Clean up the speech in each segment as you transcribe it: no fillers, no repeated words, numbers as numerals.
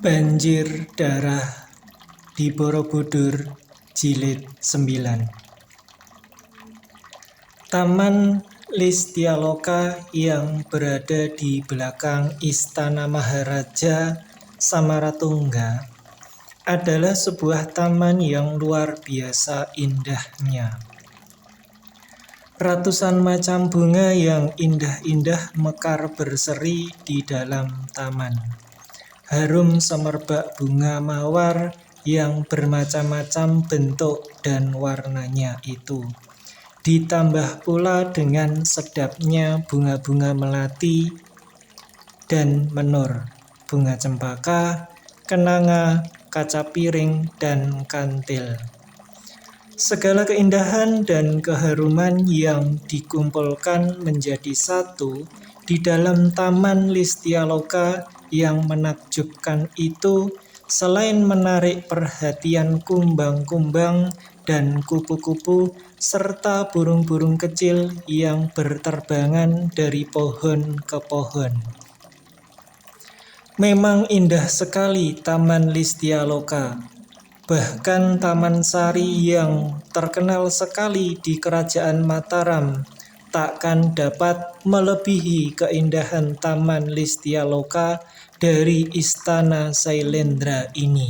Banjir Darah di Borobudur Jilid 9. Taman Listialoka yang berada di belakang Istana Maharaja Samaratungga adalah sebuah taman yang luar biasa indahnya. Ratusan macam bunga yang indah-indah mekar berseri di dalam taman. Harum semerbak bunga mawar yang bermacam-macam bentuk dan warnanya itu. Ditambah pula dengan sedapnya bunga-bunga melati dan menur, bunga cempaka, kenanga, kaca piring, dan kantil. Segala keindahan dan keharuman yang dikumpulkan menjadi satu di dalam Taman Listialoka yang menakjubkan itu, selain menarik perhatian kumbang-kumbang dan kupu-kupu serta burung-burung kecil yang berterbangan dari pohon ke pohon. Memang indah sekali Taman Listialoka. Bahkan Taman Sari yang terkenal sekali di Kerajaan Mataram takkan dapat melebihi keindahan Taman Listialoka dari Istana Sailendra ini.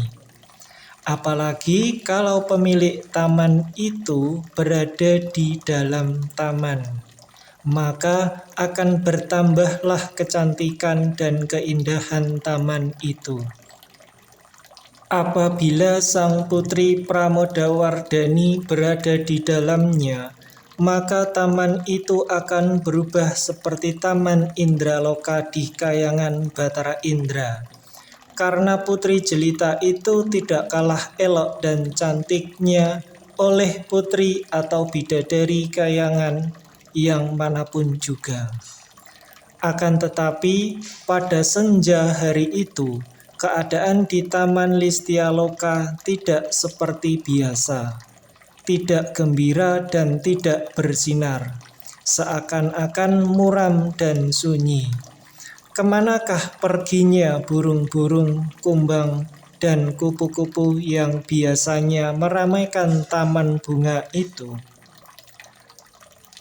Apalagi kalau pemilik taman itu berada di dalam taman, maka akan bertambahlah kecantikan dan keindahan taman itu. Apabila sang putri Pramodawardhani berada di dalamnya, maka taman itu akan berubah seperti taman Indraloka di kayangan Batara Indra. Karena putri jelita itu tidak kalah elok dan cantiknya oleh putri atau bidadari kayangan yang manapun juga. Akan tetapi pada senja hari itu, keadaan di Taman Listialoka tidak seperti biasa, tidak gembira dan tidak bersinar, seakan-akan muram dan sunyi. Kemanakah perginya burung-burung, kumbang, dan kupu-kupu yang biasanya meramaikan taman bunga itu?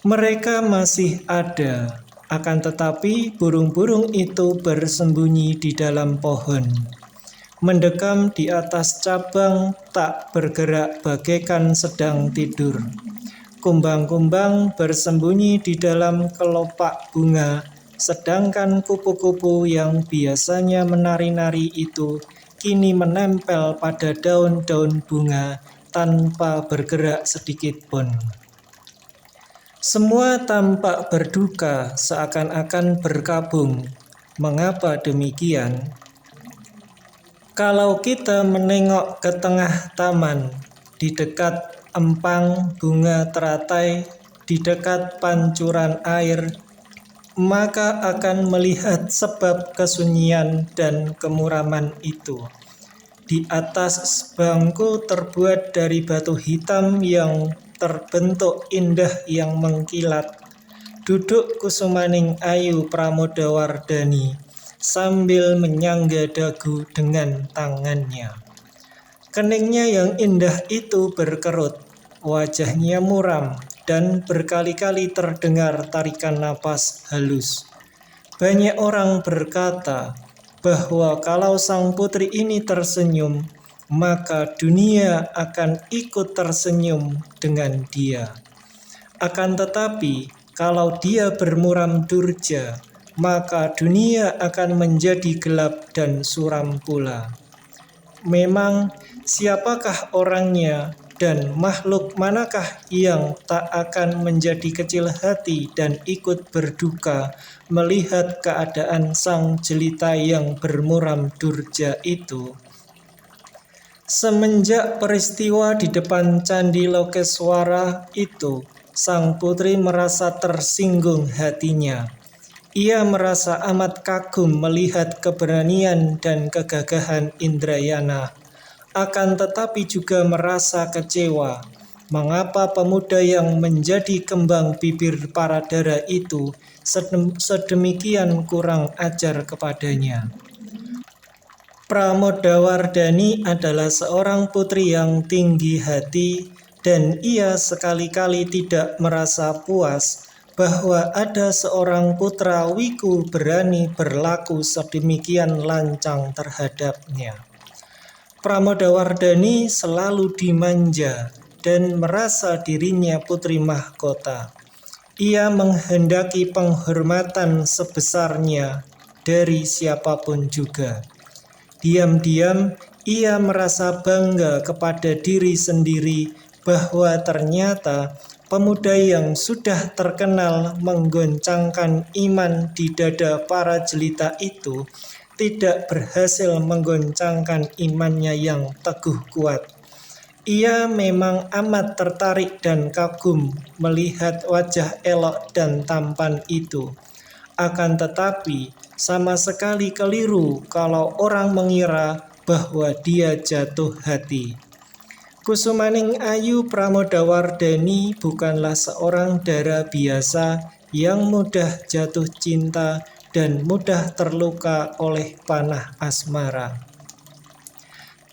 Mereka masih ada. Akan tetapi burung-burung itu bersembunyi di dalam pohon, mendekam di atas cabang tak bergerak bagaikan sedang tidur. Kumbang-kumbang bersembunyi di dalam kelopak bunga, sedangkan kupu-kupu yang biasanya menari-nari itu kini menempel pada daun-daun bunga tanpa bergerak sedikit pun. Semua tampak berduka, seakan-akan berkabung. Mengapa demikian? Kalau kita menengok ke tengah taman, di dekat empang bunga teratai, di dekat pancuran air, maka akan melihat sebab kesunyian dan kemuraman itu. Di atas bangku terbuat dari batu hitam yang terbentuk indah yang mengkilat, duduk Kusumaning Ayu Pramodawardhani sambil menyangga dagu dengan tangannya. Keningnya yang indah itu berkerut, wajahnya muram, dan berkali-kali terdengar tarikan napas halus. Banyak orang berkata bahwa kalau sang putri ini tersenyum, maka dunia akan ikut tersenyum dengan dia. Akan tetapi, kalau dia bermuram durja, maka dunia akan menjadi gelap dan suram pula. Memang, siapakah orangnya dan makhluk manakah yang tak akan menjadi kecil hati dan ikut berduka melihat keadaan sang jelita yang bermuram durja itu? Semenjak peristiwa di depan Candi Lokeswara itu, sang putri merasa tersinggung hatinya. Ia merasa amat kagum melihat keberanian dan kegagahan Indrayana. Akan tetapi juga merasa kecewa. Mengapa pemuda yang menjadi kembang bibir Paradara itu sedemikian kurang ajar kepadanya? Pramodawardhani adalah seorang putri yang tinggi hati, dan ia sekali-kali tidak merasa puas bahwa ada seorang putra Wiku berani berlaku sedemikian lancang terhadapnya. Pramodawardhani selalu dimanja dan merasa dirinya putri mahkota. Ia menghendaki penghormatan sebesarnya dari siapapun juga. Diam-diam ia merasa bangga kepada diri sendiri bahwa ternyata pemuda yang sudah terkenal menggoncangkan iman di dada para jelita itu tidak berhasil menggoncangkan imannya yang teguh kuat. Ia memang amat tertarik dan kagum melihat wajah elok dan tampan itu. Akan tetapi, sama sekali keliru kalau orang mengira bahwa dia jatuh hati. Kusumaning Ayu Pramodawardhani bukanlah seorang dara biasa yang mudah jatuh cinta dan mudah terluka oleh panah asmara.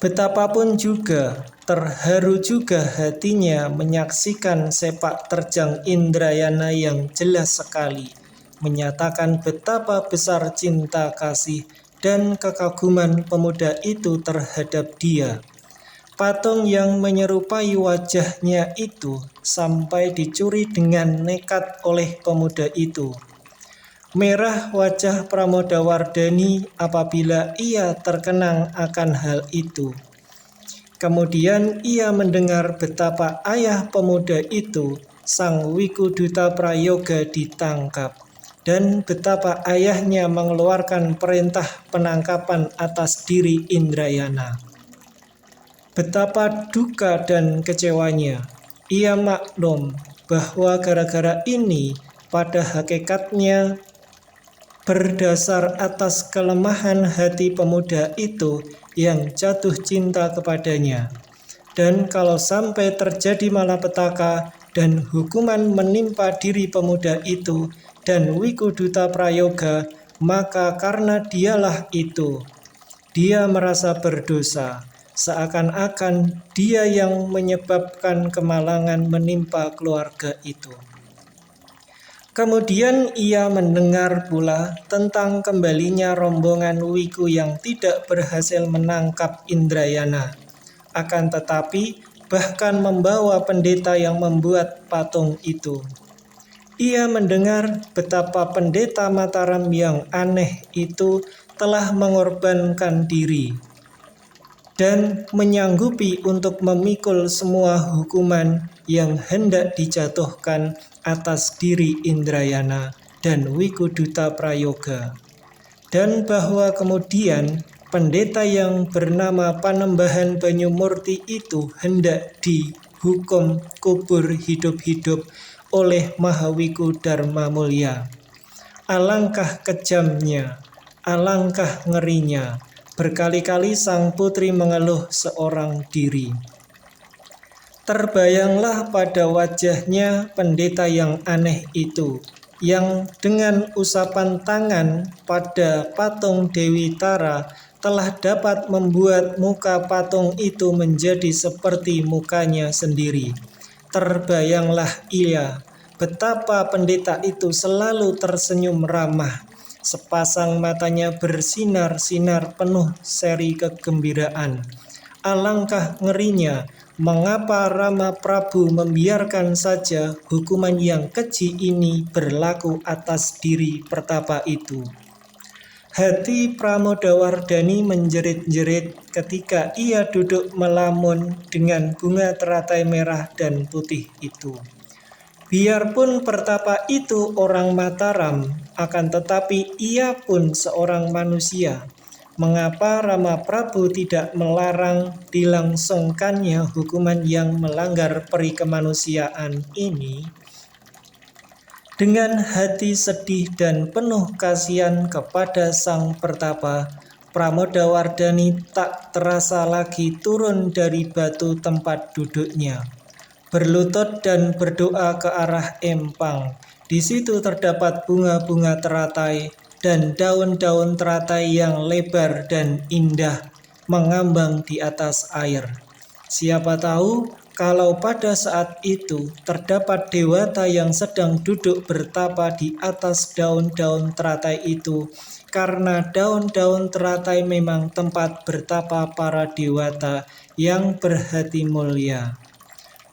Betapapun juga, terharu juga hatinya menyaksikan sepak terjang Indrayana yang jelas sekali menyatakan betapa besar cinta kasih dan kekaguman pemuda itu terhadap dia. Patung yang menyerupai wajahnya itu sampai dicuri dengan nekat oleh pemuda itu. Merah wajah Pramodawardhani apabila ia terkenang akan hal itu. Kemudian ia mendengar betapa ayah pemuda itu, Sang Wikuduta Prayoga, ditangkap, dan betapa ayahnya mengeluarkan perintah penangkapan atas diri Indrayana. Betapa duka dan kecewanya. Ia maklum bahwa gara-gara ini pada hakikatnya berdasar atas kelemahan hati pemuda itu yang jatuh cinta kepadanya. Dan kalau sampai terjadi malapetaka dan hukuman menimpa diri pemuda itu dan Wikuduta Prayoga, maka karena dialah itu, dia merasa berdosa, seakan-akan dia yang menyebabkan kemalangan menimpa keluarga itu. Kemudian ia mendengar pula tentang kembalinya rombongan Wiku yang tidak berhasil menangkap Indrayana, akan tetapi bahkan membawa pendeta yang membuat patung itu. Ia mendengar betapa pendeta Mataram yang aneh itu telah mengorbankan diri dan menyanggupi untuk memikul semua hukuman yang hendak dijatuhkan atas diri Indrayana dan Wikuduta Prayoga, dan bahwa kemudian pendeta yang bernama Panembahan Banyumurti itu hendak dihukum kubur hidup-hidup oleh Mahawiku Dharma Mulya. Alangkah kejamnya, alangkah ngerinya. Berkali-kali sang putri mengeluh seorang diri. Terbayanglah pada wajahnya pendeta yang aneh itu, yang dengan usapan tangan pada patung Dewi Tara telah dapat membuat muka patung itu menjadi seperti mukanya sendiri. Terbayanglah ia, betapa pendeta itu selalu tersenyum ramah. Sepasang matanya bersinar-sinar penuh seri kegembiraan. Alangkah ngerinya, mengapa Rama Prabu membiarkan saja hukuman yang keji ini berlaku atas diri pertapa itu. Hati Pramodawardhani menjerit-jerit ketika ia duduk melamun dengan bunga teratai merah dan putih itu. Biarpun pertapa itu orang Mataram, akan tetapi ia pun seorang manusia. Mengapa Rama Prabu tidak melarang dilangsungkannya hukuman yang melanggar peri kemanusiaan ini? Dengan hati sedih dan penuh kasihan kepada sang pertapa, Pramodawardhani tak terasa lagi turun dari batu tempat duduknya, berlutut dan berdoa ke arah empang. Di situ terdapat bunga-bunga teratai dan daun-daun teratai yang lebar dan indah mengambang di atas air. Siapa tahu kalau pada saat itu terdapat dewata yang sedang duduk bertapa di atas daun-daun teratai itu, karena daun-daun teratai memang tempat bertapa para dewata yang berhati mulia.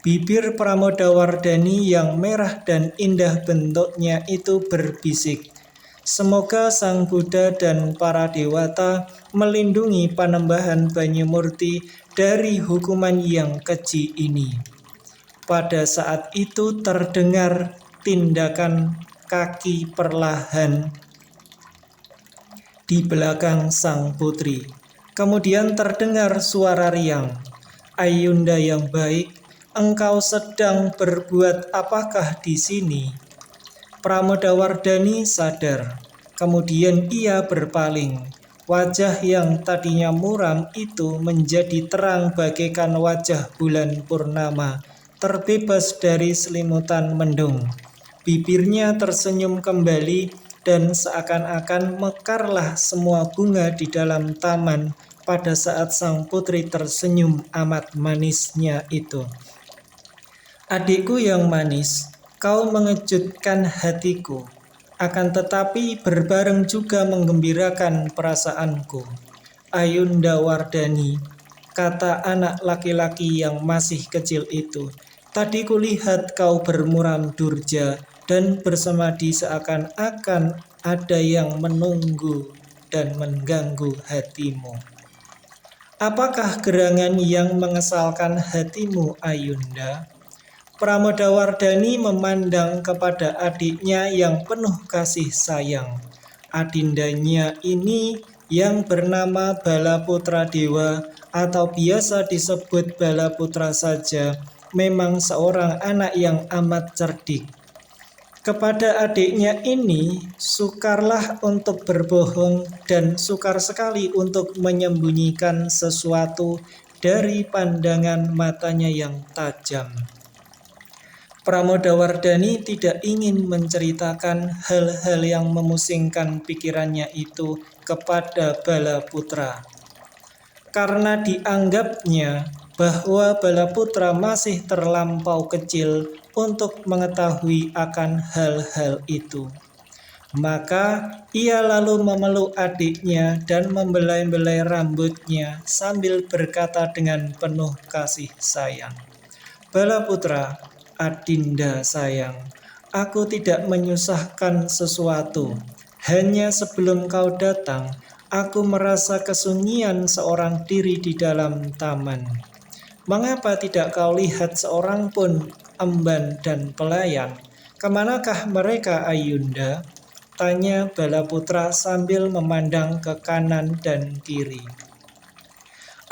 Bibir Pramodawardhani yang merah dan indah bentuknya itu berbisik, "Semoga Sang Buddha dan para dewata melindungi Panembahan Banyumurti dari hukuman yang keji ini." Pada saat itu terdengar tindakan kaki perlahan di belakang sang putri. Kemudian terdengar suara riang, "Ayunda yang baik, engkau sedang berbuat apakah di sini?" Pramodawardhani sadar. Kemudian ia berpaling. Wajah yang tadinya muram itu menjadi terang bagaikan wajah bulan purnama, terbebas dari selimutan mendung. Bibirnya tersenyum kembali dan seakan-akan mekarlah semua bunga di dalam taman pada saat sang putri tersenyum amat manisnya itu. "Adikku yang manis, kau mengejutkan hatiku, akan tetapi berbareng juga menggembirakan perasaanku." "Ayunda Wardhani," kata anak laki-laki yang masih kecil itu, "tadi kulihat kau bermuram durja dan bersemadi seakan-akan ada yang menunggu dan mengganggu hatimu. Apakah gerangan yang mengesalkan hatimu, Ayunda?" Pramodawardhani memandang kepada adiknya yang penuh kasih sayang. Adindanya ini yang bernama Balaputra Dewa atau biasa disebut Balaputra saja, memang seorang anak yang amat cerdik. Kepada adiknya ini, sukarlah untuk berbohong dan sukar sekali untuk menyembunyikan sesuatu dari pandangan matanya yang tajam. Pramodawardhani tidak ingin menceritakan hal-hal yang memusingkan pikirannya itu kepada Balaputra, karena dianggapnya bahwa Balaputra masih terlampau kecil untuk mengetahui akan hal-hal itu. Maka ia lalu memeluk adiknya dan membelai-belai rambutnya sambil berkata dengan penuh kasih sayang, "Balaputra, Adinda sayang, aku tidak menyusahkan sesuatu. Hanya sebelum kau datang, aku merasa kesunyian seorang diri di dalam taman. Mengapa tidak kau lihat seorang pun emban dan pelayan? Kemanakah mereka, Ayunda?" tanya Balaputra sambil memandang ke kanan dan kiri.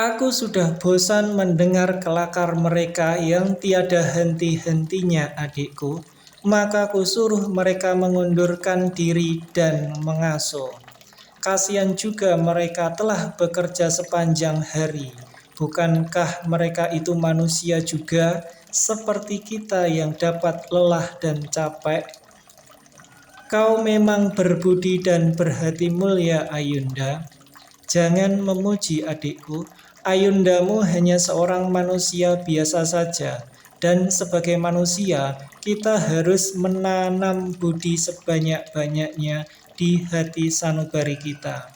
"Aku sudah bosan mendengar kelakar mereka yang tiada henti-hentinya, adikku. Maka kusuruh mereka mengundurkan diri dan mengasuh. Kasihan juga mereka telah bekerja sepanjang hari. Bukankah mereka itu manusia juga, seperti kita yang dapat lelah dan capek?" "Kau memang berbudi dan berhati mulia, Ayunda. Jangan memuji adikku. Ayundamu hanya seorang manusia biasa saja, dan sebagai manusia kita harus menanam budi sebanyak-banyaknya di hati sanubari kita.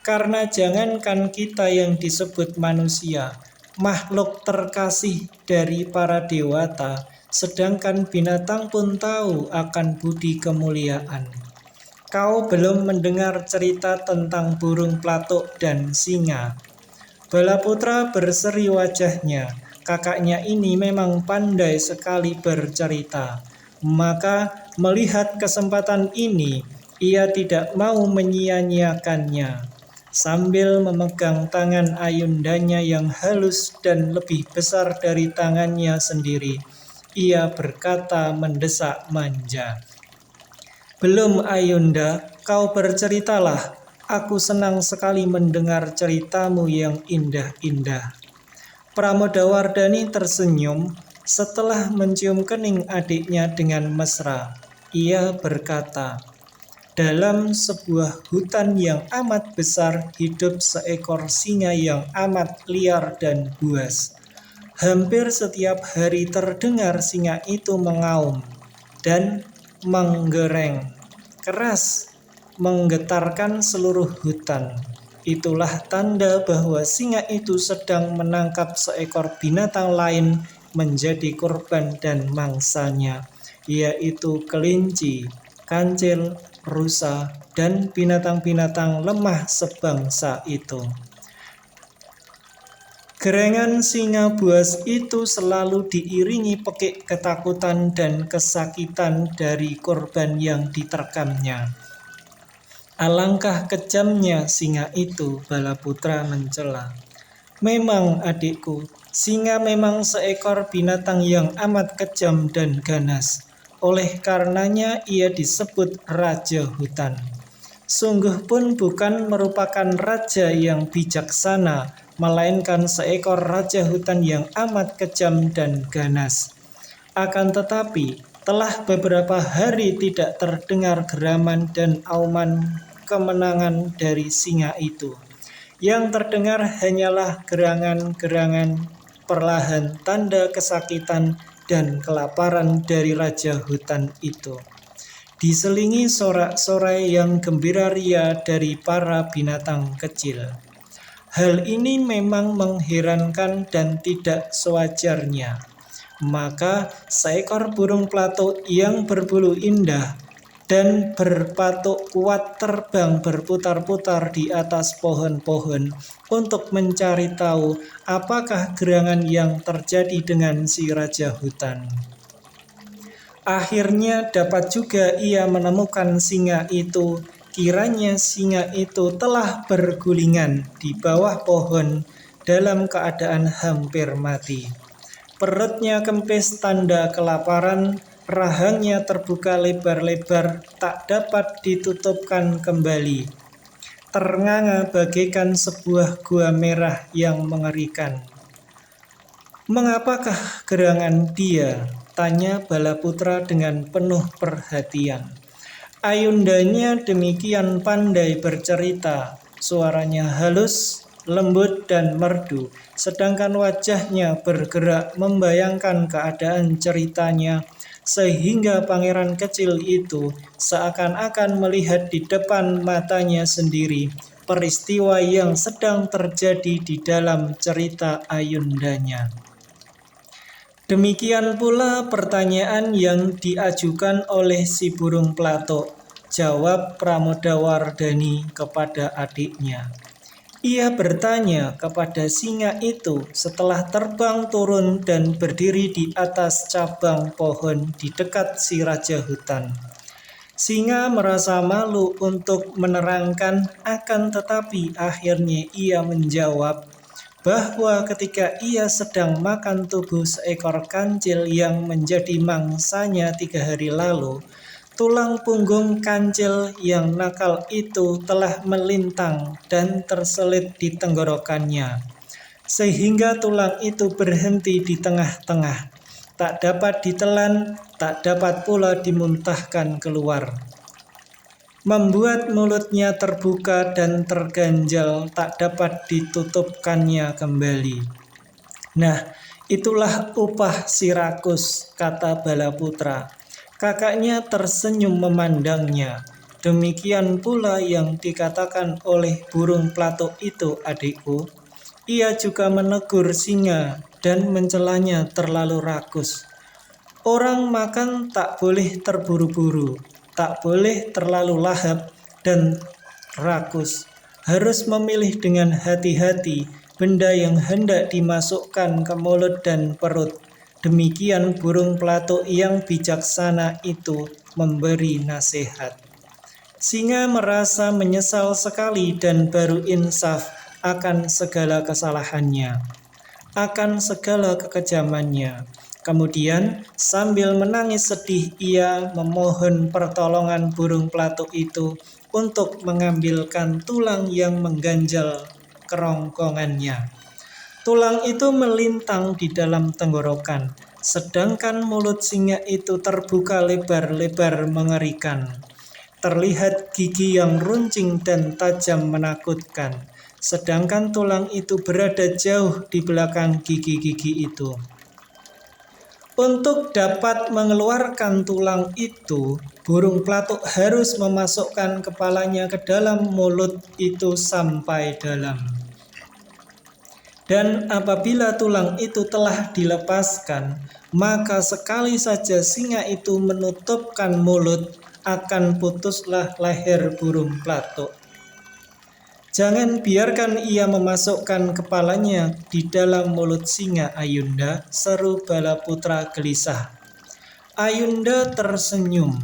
Karena jangankan kita yang disebut manusia, makhluk terkasih dari para dewata, sedangkan binatang pun tahu akan budi kemuliaan. Kau belum mendengar cerita tentang burung pelatuk dan singa." Balaputra berseri wajahnya. Kakaknya ini memang pandai sekali bercerita. Maka melihat kesempatan ini, ia tidak mau menyia-nyiakannya. Sambil memegang tangan ayundanya yang halus dan lebih besar dari tangannya sendiri, ia berkata mendesak manja, "Belum, Ayunda, kau berceritalah. Aku senang sekali mendengar ceritamu yang indah-indah." Pramodawardhani tersenyum setelah mencium kening adiknya dengan mesra. Ia berkata, Dalam sebuah hutan yang amat besar hidup seekor singa yang amat liar dan buas. Hampir setiap hari terdengar singa itu mengaum dan menggereng keras, menggetarkan seluruh hutan. Itulah tanda bahwa singa itu sedang menangkap seekor binatang lain menjadi korban dan mangsanya, yaitu kelinci, kancil, rusa, dan binatang-binatang lemah sebangsa itu. Gerengan singa buas itu selalu diiringi pekik ketakutan dan kesakitan dari korban yang diterkamnya. Alangkah kejamnya singa itu, Balaputra mencela. Memang adikku, singa memang seekor binatang yang amat kejam dan ganas. Oleh karenanya ia disebut raja hutan. Sungguh pun bukan merupakan raja yang bijaksana, melainkan seekor raja hutan yang amat kejam dan ganas. Akan tetapi, telah beberapa hari tidak terdengar geraman dan auman kemenangan dari singa itu. Yang terdengar hanyalah gerangan-gerangan perlahan tanda kesakitan dan kelaparan dari raja hutan itu. Diselingi sorak-sorai yang gembira ria dari para binatang kecil. Hal ini memang mengherankan dan tidak sewajarnya. Maka seekor burung pelatuk yang berbulu indah dan berpatuk kuat terbang berputar-putar di atas pohon-pohon untuk mencari tahu apakah gerangan yang terjadi dengan si raja hutan. Akhirnya dapat juga ia menemukan singa itu. Kiranya singa itu telah bergulingan di bawah pohon dalam keadaan hampir mati. Perutnya kempis tanda kelaparan, rahangnya terbuka lebar-lebar, tak dapat ditutupkan kembali. Ternganga bagaikan sebuah gua merah yang mengerikan. Mengapakah gerangan dia? Tanya Balaputra dengan penuh perhatian. Ayundanya demikian pandai bercerita, suaranya halus, lembut dan merdu, sedangkan wajahnya bergerak membayangkan keadaan ceritanya, sehingga pangeran kecil itu seakan-akan melihat di depan matanya sendiri peristiwa yang sedang terjadi di dalam cerita ayundanya. Demikian pula pertanyaan yang diajukan oleh si burung pelatuk, jawab Pramodawardhani kepada adiknya. Ia bertanya kepada singa itu setelah terbang turun dan berdiri di atas cabang pohon di dekat si raja hutan. Singa merasa malu untuk menerangkan, akan tetapi akhirnya ia menjawab bahwa ketika ia sedang makan tubuh seekor kancil yang menjadi mangsanya 3 hari lalu, tulang punggung kancil yang nakal itu telah melintang dan terselip di tenggorokannya, sehingga tulang itu berhenti di tengah-tengah, tak dapat ditelan, tak dapat pula dimuntahkan keluar, membuat mulutnya terbuka dan terganjal, tak dapat ditutupkannya kembali. Nah, itulah upah si rakus, kata Balaputra. Kakaknya tersenyum memandangnya. Demikian pula yang dikatakan oleh burung pelatuk itu, adikku. Ia juga menegur singa dan mencelanya terlalu rakus. Orang makan tak boleh terburu-buru, tak boleh terlalu lahap dan rakus. Harus memilih dengan hati-hati benda yang hendak dimasukkan ke mulut dan perut. Demikian burung pelatuk yang bijaksana itu memberi nasihat. Singa merasa menyesal sekali dan baru insaf akan segala kesalahannya, akan segala kekejamannya. Kemudian sambil menangis sedih ia memohon pertolongan burung pelatuk itu untuk mengambilkan tulang yang mengganjal kerongkongannya. Tulang itu melintang di dalam tenggorokan, sedangkan mulut singa itu terbuka lebar-lebar mengerikan. terlihat gigi yang runcing dan tajam menakutkan, sedangkan tulang itu berada jauh di belakang gigi-gigi itu. Untuk dapat mengeluarkan tulang itu, burung pelatuk harus memasukkan kepalanya ke dalam mulut itu sampai dalam. Dan apabila tulang itu telah dilepaskan, maka sekali saja singa itu menutupkan mulut, akan putuslah leher burung pelatuk. Jangan biarkan ia memasukkan kepalanya di dalam mulut singa, Ayunda, seru Balaputra gelisah. Ayunda tersenyum.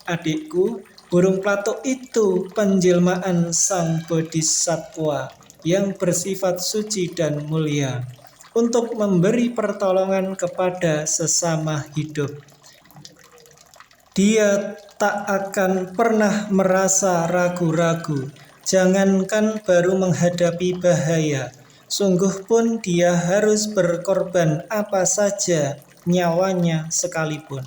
Adikku, burung pelatuk itu penjelmaan sang bodhisatwa yang bersifat suci dan mulia untuk memberi pertolongan kepada sesama hidup. Dia tak akan pernah merasa ragu-ragu, jangankan baru menghadapi bahaya, sungguh pun dia harus berkorban apa saja, nyawanya sekalipun.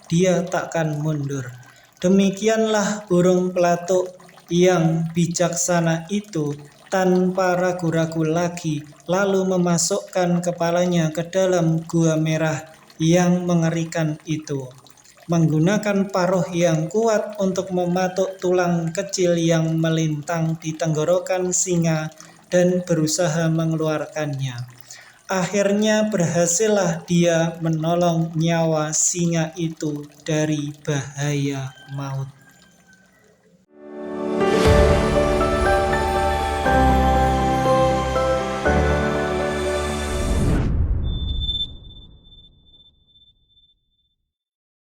Dia takkan mundur. Demikianlah burung pelatuk yang bijaksana itu tanpa ragu-ragu lagi, lalu memasukkan kepalanya ke dalam gua merah yang mengerikan itu, menggunakan paruh yang kuat untuk mematuk tulang kecil yang melintang di tenggorokan singa dan berusaha mengeluarkannya. Akhirnya berhasillah dia menolong nyawa singa itu dari bahaya maut.